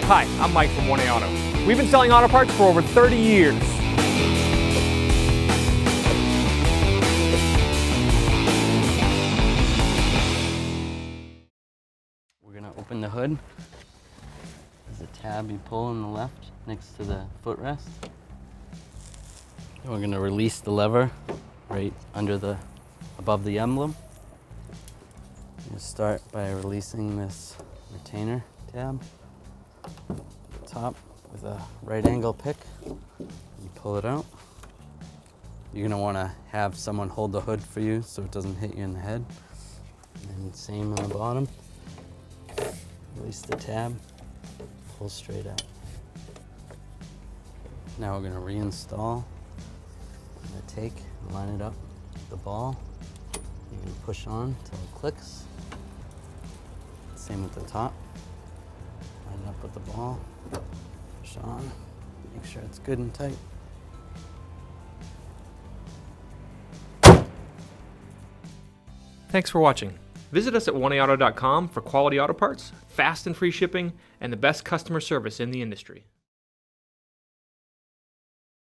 Hi, I'm Mike from 1A Auto. We've been selling auto parts for over 30 years. We're going to open the hood. There's a tab you pull on the left next to the footrest. And we're going to release the lever right above the emblem. You start by releasing this retainer tab at the top with a right angle pick. You pull it out. You're going to want to have someone hold the hood for you so it doesn't hit you in the head. And same on the bottom. Release the tab, pull straight out. Now we're going to reinstall the take, line it up with the ball. You're going to push on until it clicks. Same with the top. Line it up with the ball, push on, make sure it's good and tight. Thanks for watching. Visit us at 1AAuto.com for quality auto parts, fast and free shipping, and the best customer service in the industry.